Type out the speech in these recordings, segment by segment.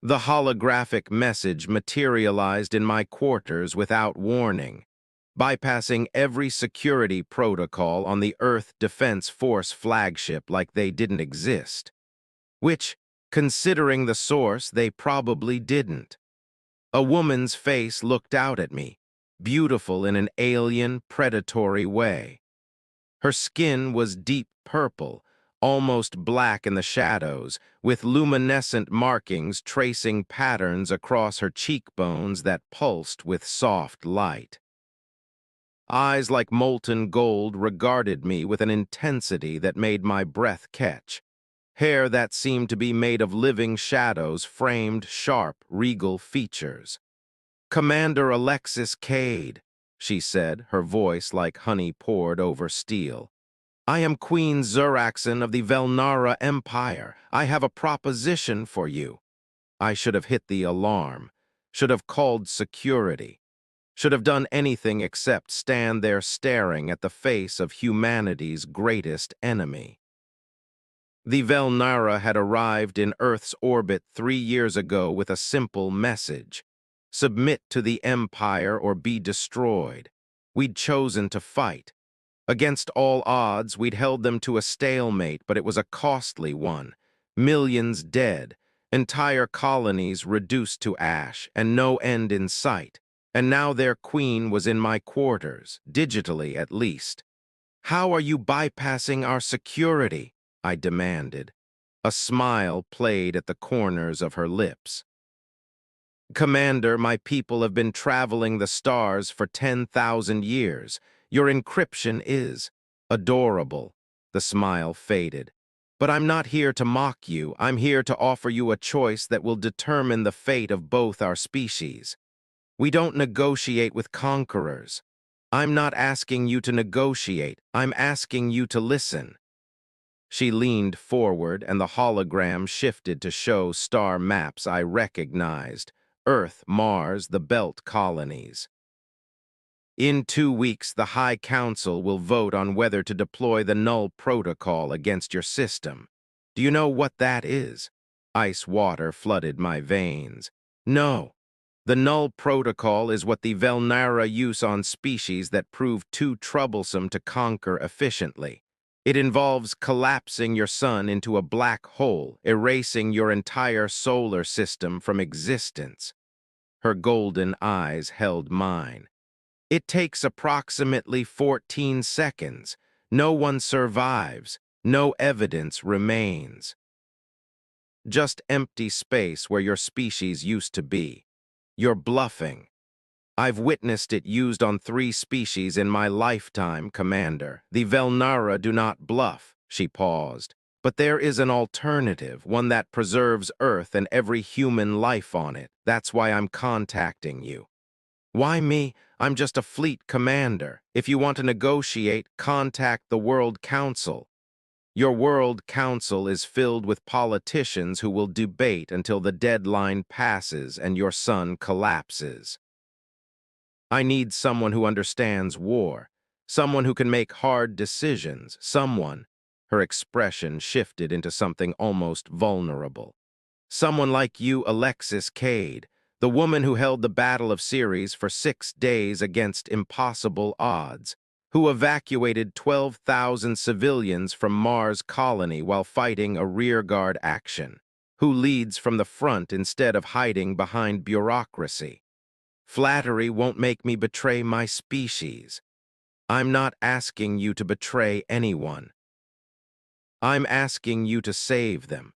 The holographic message materialized in my quarters without warning, bypassing every security protocol on the Earth Defense Force flagship like they didn't exist. Which, considering the source, they probably didn't. A woman's face looked out at me, beautiful in an alien, predatory way. Her skin was deep purple, almost black in the shadows, with luminescent markings tracing patterns across her cheekbones that pulsed with soft light. Eyes like molten gold regarded me with an intensity that made my breath catch. Hair that seemed to be made of living shadows framed sharp, regal features. "Commander Alexis Cade," she said, her voice like honey poured over steel. "I am Queen Zuraxan of the Velnara Empire. I have a proposition for you." I should have hit the alarm, should have called security, should have done anything except stand there staring at the face of humanity's greatest enemy. The Velnara had arrived in Earth's orbit 3 years ago with a simple message: submit to the Empire or be destroyed. We'd chosen to fight. Against all odds, we'd held them to a stalemate, but it was a costly one. Millions dead, entire colonies reduced to ash, and no end in sight. And now their queen was in my quarters, digitally at least. "How are you bypassing our security?" I demanded. A smile played at the corners of her lips. "Commander, my people have been traveling the stars for 10,000 years. Your encryption is adorable." The smile faded. "But I'm not here to mock you. I'm here to offer you a choice that will determine the fate of both our species. We don't negotiate with conquerors. I'm not asking you to negotiate. I'm asking you to listen." She leaned forward, and the hologram shifted to show star maps I recognized: Earth, Mars, the Belt colonies. "In 2 weeks, the High Council will vote on whether to deploy the Null Protocol against your system. Do you know what that is?" Ice water flooded my veins. "No. The Null Protocol is what the Velnara use on species that prove too troublesome to conquer efficiently. It involves collapsing your sun into a black hole, erasing your entire solar system from existence." Her golden eyes held mine. "It takes approximately 14 seconds. No one survives. No evidence remains. Just empty space where your species used to be. You're bluffing. I've witnessed it used on 3 species in my lifetime, Commander. The Velnara do not bluff." She paused. "But there is an alternative, one that preserves Earth and every human life on it. That's why I'm contacting you." "Why me? I'm just a fleet commander. If you want to negotiate, contact the World Council." "Your World Council is filled with politicians who will debate until the deadline passes and your sun collapses. I need someone who understands war, someone who can make hard decisions, someone—" Her expression shifted into something almost vulnerable. "Someone like you, Alexis Cade, the woman who held the Battle of Ceres for 6 days against impossible odds, who evacuated 12,000 civilians from Mars colony while fighting a rearguard action, who leads from the front instead of hiding behind bureaucracy. Flattery won't make me betray my species. I'm not asking you to betray anyone. I'm asking you to save them."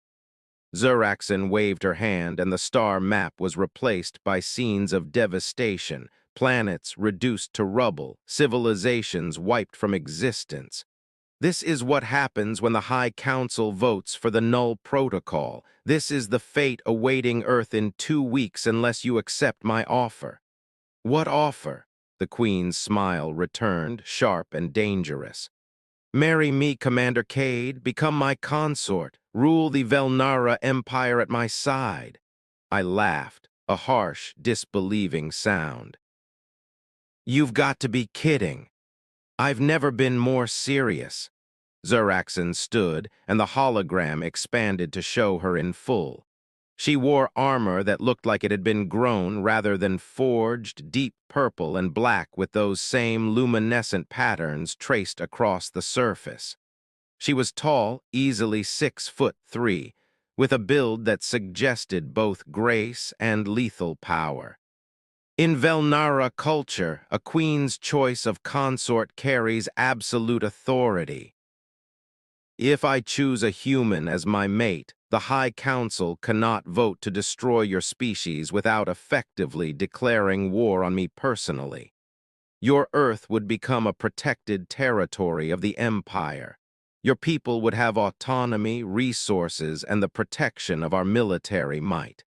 Zuraxan waved her hand, and the star map was replaced by scenes of devastation, planets reduced to rubble, civilizations wiped from existence. "This is what happens when the High Council votes for the Null Protocol. This is the fate awaiting Earth in 2 weeks unless you accept my offer." "What offer?" The Queen's smile returned, sharp and dangerous. "Marry me, Commander Cade, become my consort, rule the Velnara Empire at my side." I laughed, a harsh, disbelieving sound. "You've got to be kidding. I've never been more serious." Zuraxan stood, and the hologram expanded to show her in full. She wore armor that looked like it had been grown rather than forged, deep purple and black with those same luminescent patterns traced across the surface. She was tall, easily 6'3", with a build that suggested both grace and lethal power. In Velnara culture, a queen's choice of consort carries absolute authority. If I choose a human as my mate, the High Council cannot vote to destroy your species without effectively declaring war on me personally. Your Earth would become a protected territory of the Empire. Your people would have autonomy, resources, and the protection of our military might.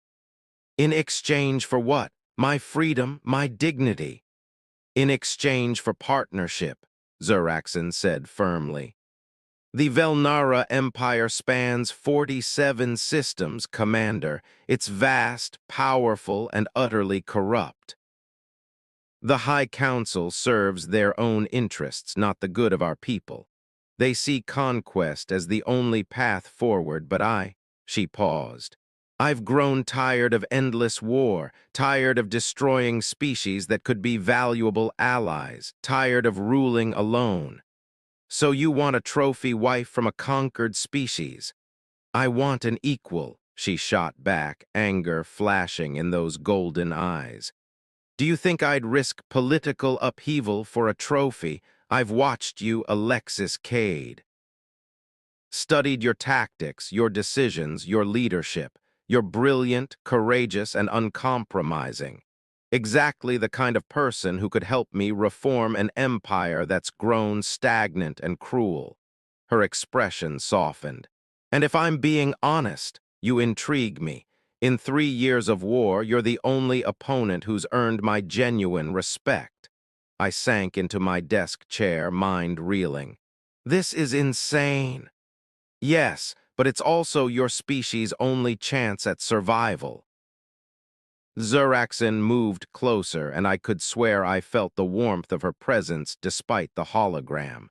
In exchange for what? My freedom, my dignity. In exchange for partnership, Zuraxan said firmly. The Velnara Empire spans 47 systems, Commander. It's vast, powerful, and utterly corrupt. The High Council serves their own interests, not the good of our people. They see conquest as the only path forward, but she paused. I've grown tired of endless war, tired of destroying species that could be valuable allies, tired of ruling alone. So you want a trophy wife from a conquered species? I want an equal, she shot back, anger flashing in those golden eyes. Do you think I'd risk political upheaval for a trophy? I've watched you, Alexis Cade. Studied your tactics, your decisions, your leadership. You're brilliant, courageous, and uncompromising. Exactly the kind of person who could help me reform an empire that's grown stagnant and cruel. Her expression softened. And if I'm being honest, you intrigue me. In 3 years of war, you're the only opponent who's earned my genuine respect. I sank into my desk chair, mind reeling. This is insane. Yes, but it's also your species' only chance at survival. Zuraxan moved closer, and I could swear I felt the warmth of her presence despite the hologram.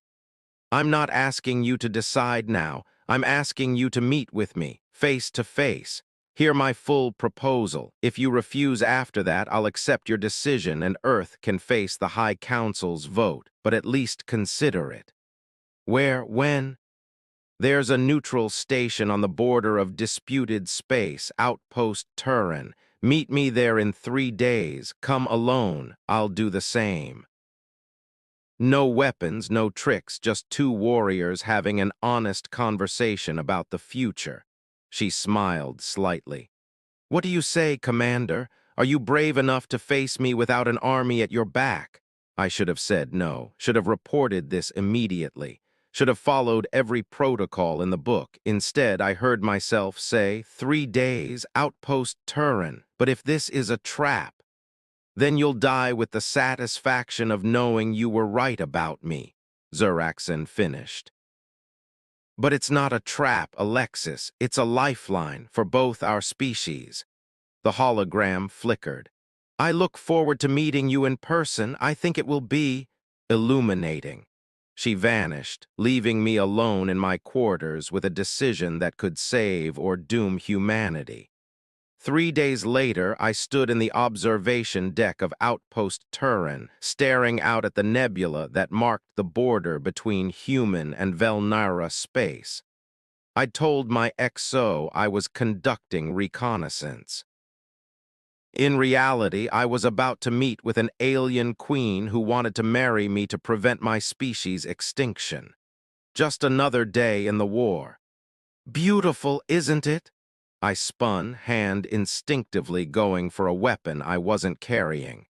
I'm not asking you to decide now. I'm asking you to meet with me, face to face. Hear my full proposal. If you refuse after that, I'll accept your decision and Earth can face the High Council's vote, but at least consider it. Where, when? There's a neutral station on the border of disputed space, Outpost Turin. Meet me there in 3 days. Come alone. I'll do the same. No weapons, no tricks, just 2 warriors having an honest conversation about the future. She smiled slightly. What do you say, Commander? Are you brave enough to face me without an army at your back? I should have said no, should have reported this immediately, should have followed every protocol in the book. Instead, I heard myself say, 3 days, Outpost Turin. But if this is a trap, then you'll die with the satisfaction of knowing you were right about me, Zuraxan finished. But it's not a trap, Alexis. It's a lifeline for both our species. The hologram flickered. I look forward to meeting you in person. I think it will be illuminating. She vanished, leaving me alone in my quarters with a decision that could save or doom humanity. 3 days later, I stood in the observation deck of Outpost Turin, staring out at the nebula that marked the border between human and Velnara space. I'd told my XO I was conducting reconnaissance. In reality, I was about to meet with an alien queen who wanted to marry me to prevent my species' extinction. Just another day in the war. Beautiful, isn't it? I spun, hand instinctively going for a weapon I wasn't carrying.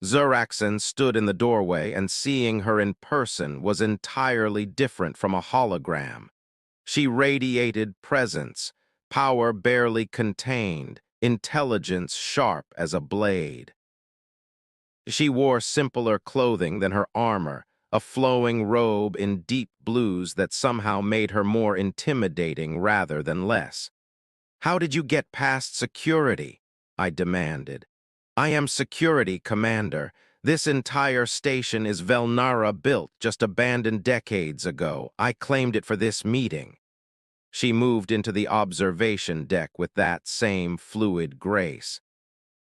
Zuraxan stood in the doorway, and seeing her in person was entirely different from a hologram. She radiated presence, power barely contained, intelligence sharp as a blade. She wore simpler clothing than her armor, a flowing robe in deep blues that somehow made her more intimidating rather than less. How did you get past security? I demanded. I am security, Commander. This entire station is Velnara built, just abandoned decades ago. I claimed it for this meeting. She moved into the observation deck with that same fluid grace.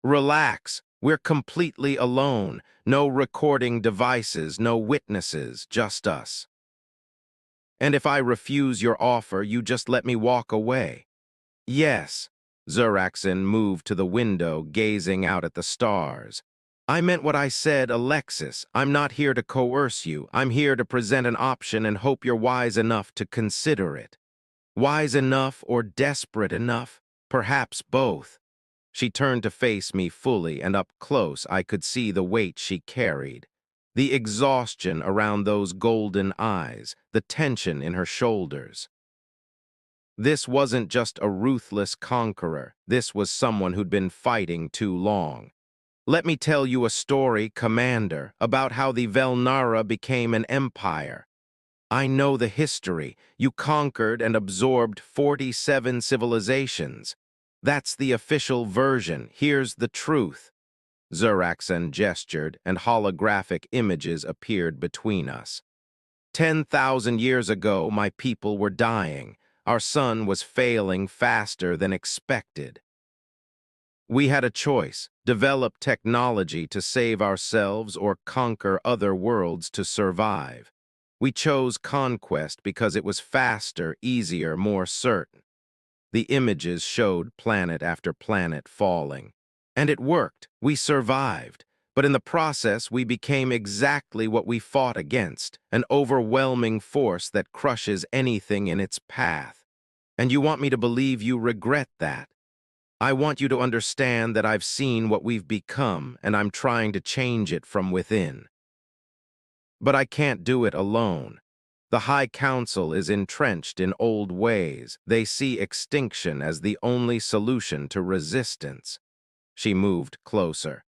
Relax. We're completely alone. No recording devices, no witnesses, just us. And if I refuse your offer, you just let me walk away. Yes. Zuraxin moved to the window, gazing out at the stars. I meant what I said, Alexis. I'm not here to coerce you. I'm here to present an option and hope you're wise enough to consider it. Wise enough or desperate enough? Perhaps both. She turned to face me fully, and up close I could see the weight she carried. The exhaustion around those golden eyes, the tension in her shoulders. This wasn't just a ruthless conqueror. This was someone who'd been fighting too long. Let me tell you a story, Commander, about how the Velnara became an empire. I know the history. You conquered and absorbed 47 civilizations. That's the official version. Here's the truth. Zuraxan gestured, and holographic images appeared between us. 10,000 years ago, my people were dying. Our sun was failing faster than expected. We had a choice: develop technology to save ourselves or conquer other worlds to survive. We chose conquest because it was faster, easier, more certain. The images showed planet after planet falling. And it worked. We survived. But in the process, we became exactly what we fought against, an overwhelming force that crushes anything in its path. And you want me to believe you regret that? I want you to understand that I've seen what we've become, and I'm trying to change it from within. But I can't do it alone. The High Council is entrenched in old ways. They see extinction as the only solution to resistance. She moved closer.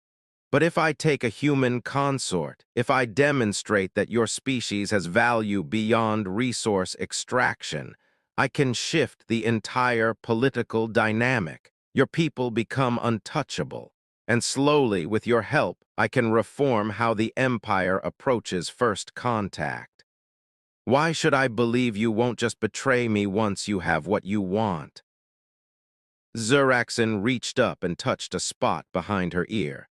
But if I take a human consort, if I demonstrate that your species has value beyond resource extraction, I can shift the entire political dynamic. Your people become untouchable. And slowly, with your help, I can reform how the Empire approaches first contact. Why should I believe you won't just betray me once you have what you want? Zuraxin reached up and touched a spot behind her ear.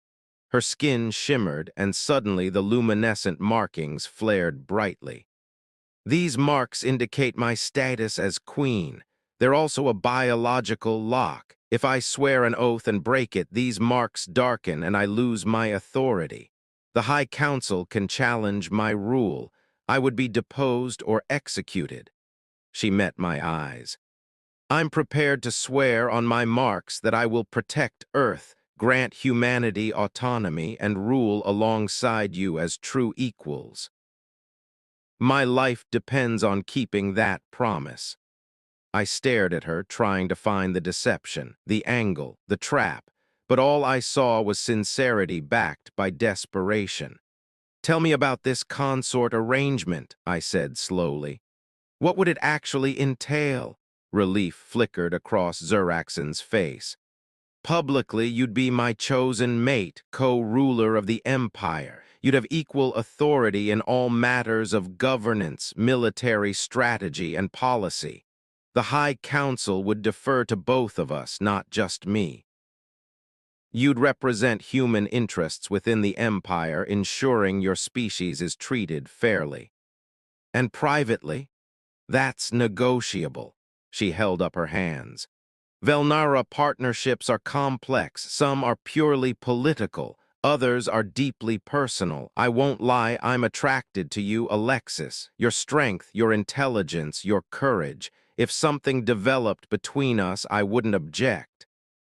Her skin shimmered, and suddenly the luminescent markings flared brightly. These marks indicate my status as queen. They're also a biological lock. If I swear an oath and break it, these marks darken and I lose my authority. The High Council can challenge my rule. I would be deposed or executed. She met my eyes. I'm prepared to swear on my marks that I will protect Earth, grant humanity autonomy, and rule alongside you as true equals. My life depends on keeping that promise. I stared at her, trying to find the deception, the angle, the trap, but all I saw was sincerity backed by desperation. Tell me about this consort arrangement, I said slowly. What would it actually entail? Relief flickered across Zuraxin's face. Publicly, you'd be my chosen mate, co-ruler of the Empire. You'd have equal authority in all matters of governance, military strategy, and policy. The High Council would defer to both of us, not just me. You'd represent human interests within the Empire, ensuring your species is treated fairly. And privately? That's negotiable. She held up her hands. Velnara partnerships are complex. Some are purely political. Others are deeply personal. I won't lie, I'm attracted to you, Alexis. Your strength, your intelligence, your courage. If something developed between us, I wouldn't object.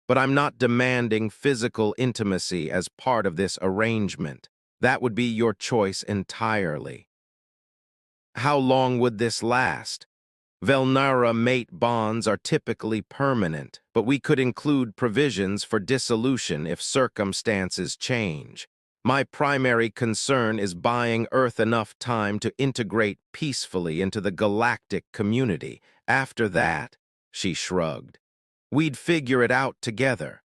But I'm not demanding physical intimacy as part of this arrangement. That would be your choice entirely. How long would this last? Velnara mate bonds are typically permanent, but we could include provisions for dissolution if circumstances change. My primary concern is buying Earth enough time to integrate peacefully into the galactic community. After that, she shrugged, we'd figure it out together.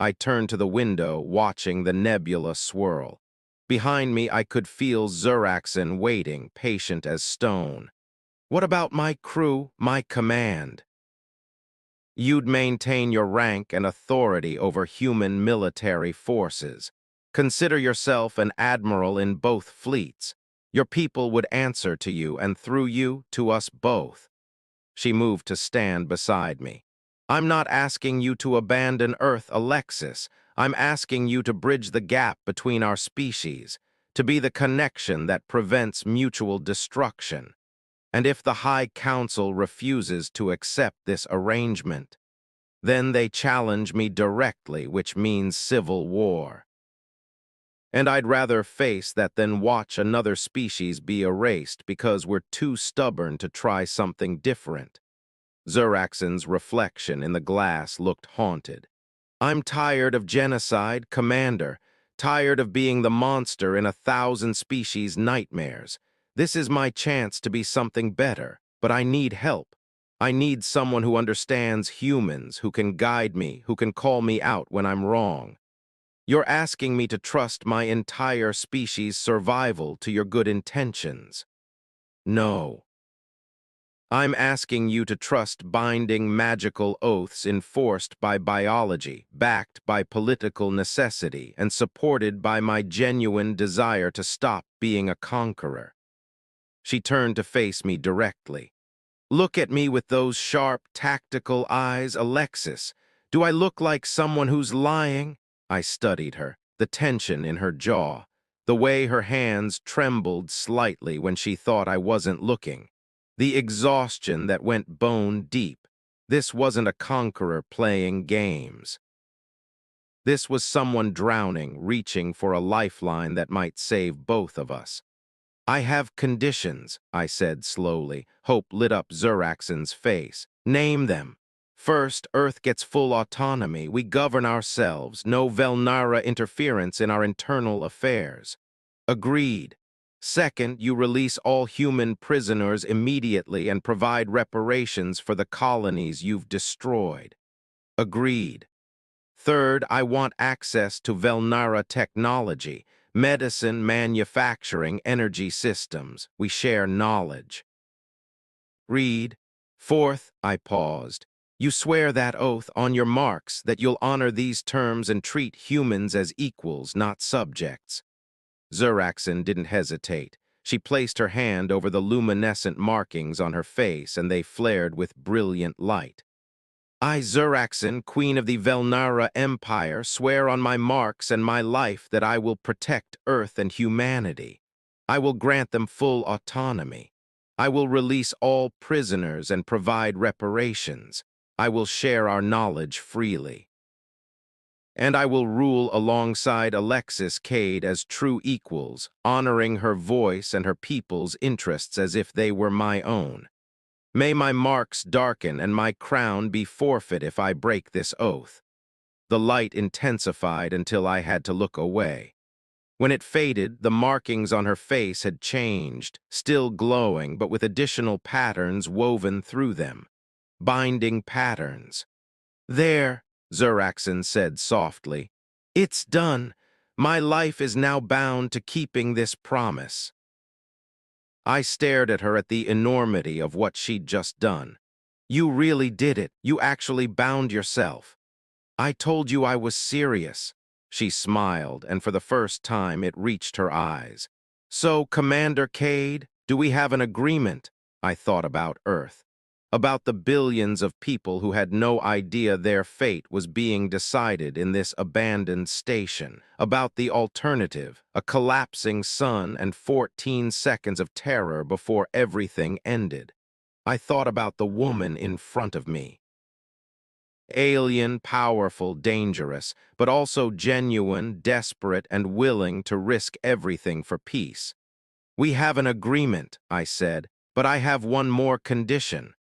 I turned to the window, watching the nebula swirl. Behind me, I could feel Zuraxin waiting, patient as stone. What about my crew, my command? You'd maintain your rank and authority over human military forces. Consider yourself an admiral in both fleets. Your people would answer to you, and through you, to us both. She moved to stand beside me. I'm not asking you to abandon Earth, Alexis. I'm asking you to bridge the gap between our species, to be the connection that prevents mutual destruction. And if the High Council refuses to accept this arrangement, then they challenge me directly, which means civil war. And I'd rather face that than watch another species be erased because we're too stubborn to try something different. Zuraxan's reflection in the glass looked haunted. I'm tired of genocide, Commander. Tired of being the monster in 1,000 species nightmares. This is my chance to be something better, but I need help. I need someone who understands humans, who can guide me, who can call me out when I'm wrong. You're asking me to trust my entire species' survival to your good intentions. No. I'm asking you to trust binding magical oaths enforced by biology, backed by political necessity, and supported by my genuine desire to stop being a conqueror. She turned to face me directly. Look at me with those sharp, tactical eyes, Alexis. Do I look like someone who's lying? I studied her, the tension in her jaw, the way her hands trembled slightly when she thought I wasn't looking, the exhaustion that went bone deep. This wasn't a conqueror playing games. This was someone drowning, reaching for a lifeline that might save both of us. I have conditions, I said slowly. Hope lit up Zuraxan's face. Name them. First, Earth gets full autonomy. We govern ourselves. No Velnara interference in our internal affairs. Agreed. Second, you release all human prisoners immediately and provide reparations for the colonies you've destroyed. Agreed. Third, I want access to Velnara technology, medicine, manufacturing, energy systems. We share knowledge. Read. Fourth, I paused. You swear that oath on your marks that you'll honor these terms and treat humans as equals, not subjects. Zuraxan didn't hesitate. She placed her hand over the luminescent markings on her face, and they flared with brilliant light. I, Zuraxan, Queen of the Velnara Empire, swear on my marks and my life that I will protect Earth and humanity. I will grant them full autonomy. I will release all prisoners and provide reparations. I will share our knowledge freely. And I will rule alongside Alexis Cade as true equals, honoring her voice and her people's interests as if they were my own. May my marks darken and my crown be forfeit if I break this oath. The light intensified until I had to look away. When it faded, the markings on her face had changed, still glowing but with additional patterns woven through them. Binding patterns. There, Zuraxan said softly. It's done. My life is now bound to keeping this promise. I stared at her at the enormity of what she'd just done. You really did it. You actually bound yourself. I told you I was serious. She smiled, and for the first time it reached her eyes. So, Commander Cade, do we have an agreement? I thought about Earth. About the billions of people who had no idea their fate was being decided in this abandoned station. About the alternative, a collapsing sun and 14 seconds of terror before everything ended. I thought about the woman in front of me. Alien, powerful, dangerous, but also genuine, desperate, and willing to risk everything for peace. We have an agreement, I said, but I have one more condition.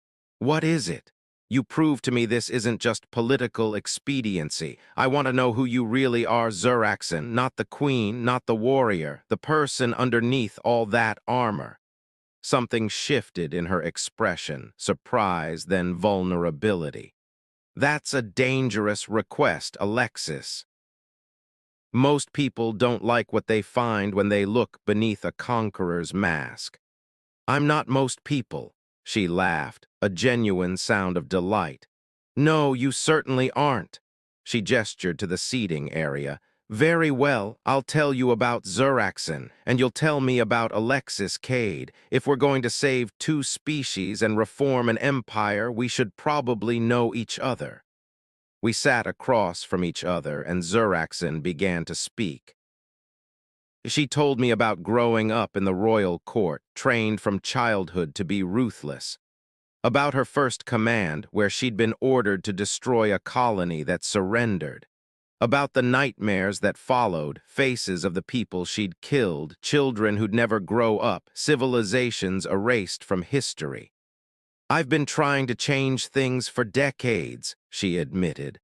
What is it? You prove to me this isn't just political expediency. I want to know who you really are, Zuraxan, not the queen, not the warrior, the person underneath all that armor. Something shifted in her expression, surprise, then vulnerability. That's a dangerous request, Alexis. Most people don't like what they find when they look beneath a conqueror's mask. I'm not most people. She laughed, a genuine sound of delight. No, you certainly aren't. She gestured to the seating area. Very well, I'll tell you about Zuraxen, and you'll tell me about Alexis Cade. If we're going to save two species and reform an empire, we should probably know each other. We sat across from each other, and Zuraxen began to speak. She told me about growing up in the royal court, trained from childhood to be ruthless. About her first command, where she'd been ordered to destroy a colony that surrendered. About the nightmares that followed, faces of the people she'd killed, children who'd never grow up, civilizations erased from history. I've been trying to change things for decades, she admitted.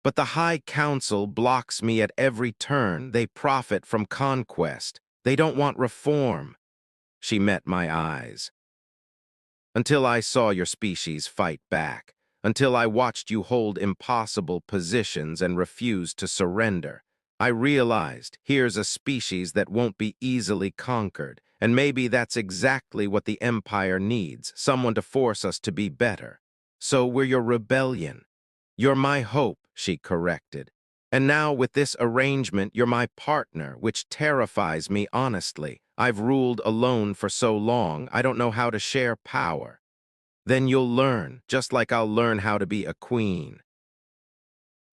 But the High Council blocks me at every turn. They profit from conquest. They don't want reform. She met my eyes. Until I saw your species fight back. Until I watched you hold impossible positions and refuse to surrender. I realized, here's a species that won't be easily conquered, and maybe that's exactly what the Empire needs, someone to force us to be better. So we're your rebellion. You're my hope, she corrected. And now with this arrangement, you're my partner, which terrifies me honestly. I've ruled alone for so long, I don't know how to share power. Then you'll learn, just like I'll learn how to be a queen.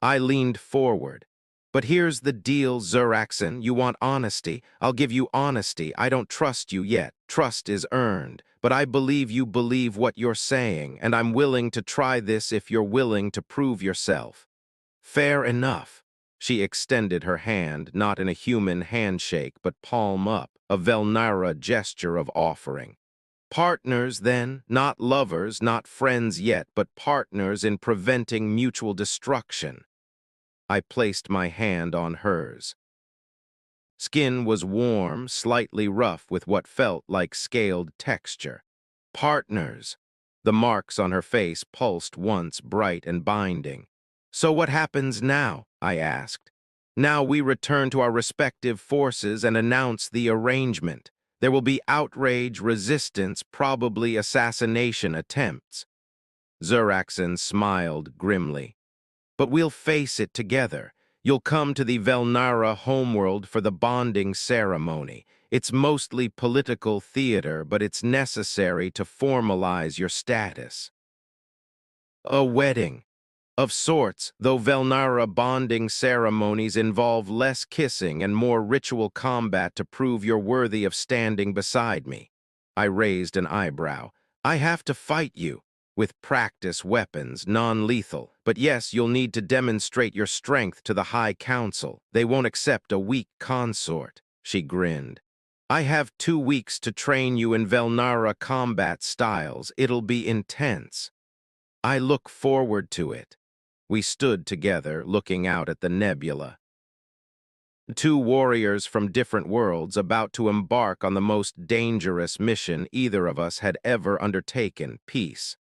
I leaned forward. But here's the deal, Zuraxen. You want honesty. I'll give you honesty. I don't trust you yet. Trust is earned. But I believe you believe what you're saying, and I'm willing to try this if you're willing to prove yourself. Fair enough. She extended her hand, not in a human handshake, but palm up, a Velnara gesture of offering. Partners, then, not lovers, not friends yet, but partners in preventing mutual destruction. I placed my hand on hers. Skin was warm, slightly rough with what felt like scaled texture. Partners. The marks on her face pulsed once, bright and binding. So what happens now? I asked. Now we return to our respective forces and announce the arrangement. There will be outrage, resistance, probably assassination attempts. Zuraxen smiled grimly. But we'll face it together. You'll come to the Velnara homeworld for the bonding ceremony. It's mostly political theater, but it's necessary to formalize your status. A wedding. Of sorts, though Velnara bonding ceremonies involve less kissing and more ritual combat to prove you're worthy of standing beside me. I raised an eyebrow. I have to fight you. With practice weapons, non-lethal. But yes, you'll need to demonstrate your strength to the High Council. They won't accept a weak consort. She grinned. I have 2 weeks to train you in Velnara combat styles. It'll be intense. I look forward to it. We stood together, looking out at the nebula. 2 warriors from different worlds about to embark on the most dangerous mission either of us had ever undertaken, peace.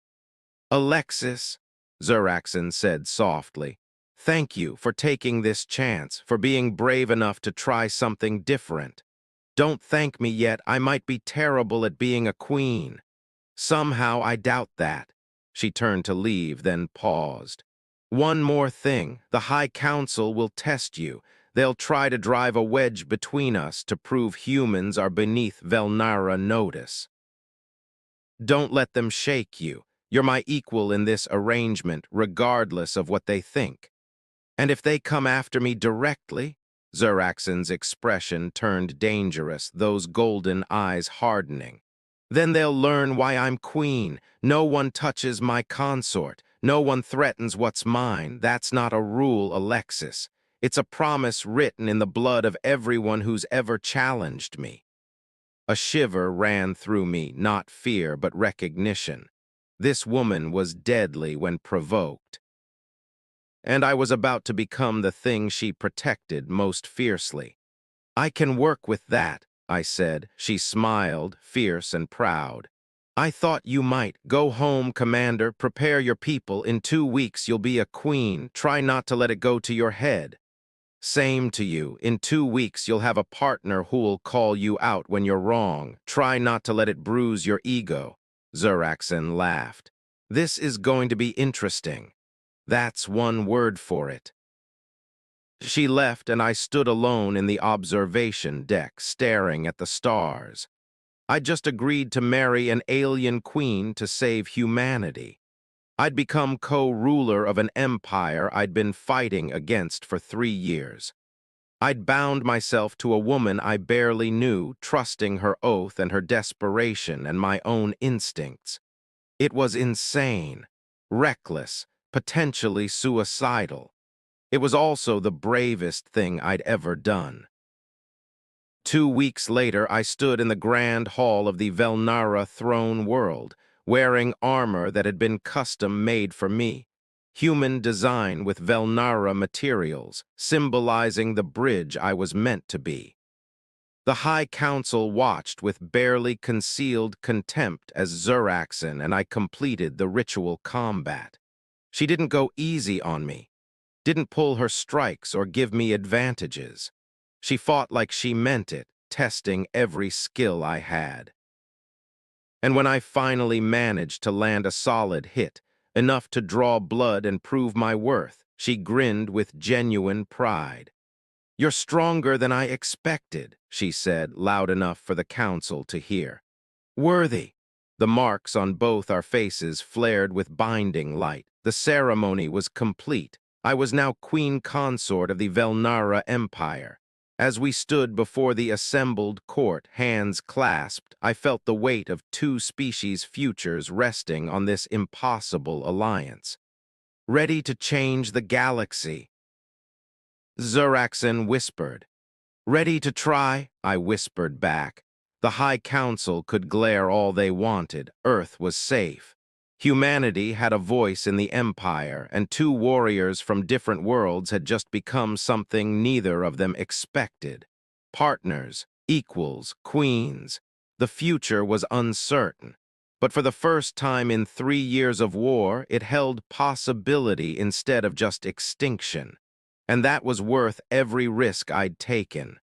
Alexis, Zuraxen said softly, thank you for taking this chance, for being brave enough to try something different. Don't thank me yet, I might be terrible at being a queen. Somehow I doubt that. She turned to leave, then paused. One more thing, the High Council will test you. They'll try to drive a wedge between us to prove humans are beneath Velnara notice. Don't let them shake you. You're my equal in this arrangement, regardless of what they think. And if they come after me directly, Zuraxen's expression turned dangerous, those golden eyes hardening. Then they'll learn why I'm queen. No one touches my consort. No one threatens what's mine. That's not a rule, Alexis. It's a promise written in the blood of everyone who's ever challenged me. A shiver ran through me, not fear, but recognition. This woman was deadly when provoked. And I was about to become the thing she protected most fiercely. I can work with that, I said. She smiled, fierce and proud. I thought you might. Go home, Commander. Prepare your people. In 2 weeks you'll be a queen. Try not to let it go to your head. Same to you. In 2 weeks you'll have a partner who'll call you out when you're wrong. Try not to let it bruise your ego. Zuraxen laughed. This is going to be interesting. That's one word for it. She left, and I stood alone in the observation deck, staring at the stars. I'd just agreed to marry an alien queen to save humanity. I'd become co-ruler of an empire I'd been fighting against for 3 years. I'd bound myself to a woman I barely knew, trusting her oath and her desperation and my own instincts. It was insane, reckless, potentially suicidal. It was also the bravest thing I'd ever done. 2 weeks later, I stood in the grand hall of the Velnara throne world, wearing armor that had been custom-made for me, human design with Velnara materials, symbolizing the bridge I was meant to be. The High Council watched with barely concealed contempt as Zuraxen and I completed the ritual combat. She didn't go easy on me, didn't pull her strikes or give me advantages. She fought like she meant it, testing every skill I had. And when I finally managed to land a solid hit, enough to draw blood and prove my worth, she grinned with genuine pride. "You're stronger than I expected," she said, loud enough for the council to hear. "Worthy." The marks on both our faces flared with binding light. The ceremony was complete. I was now queen consort of the Velnara Empire. As we stood before the assembled court, hands clasped, I felt the weight of two species' futures resting on this impossible alliance. Ready to change the galaxy. Zuraxen whispered. "Ready to try?" I whispered back. The High Council could glare all they wanted. Earth was safe. Humanity had a voice in the Empire, and two warriors from different worlds had just become something neither of them expected. Partners, equals, queens. The future was uncertain. But for the first time in 3 years of war, it held possibility instead of just extinction. And that was worth every risk I'd taken.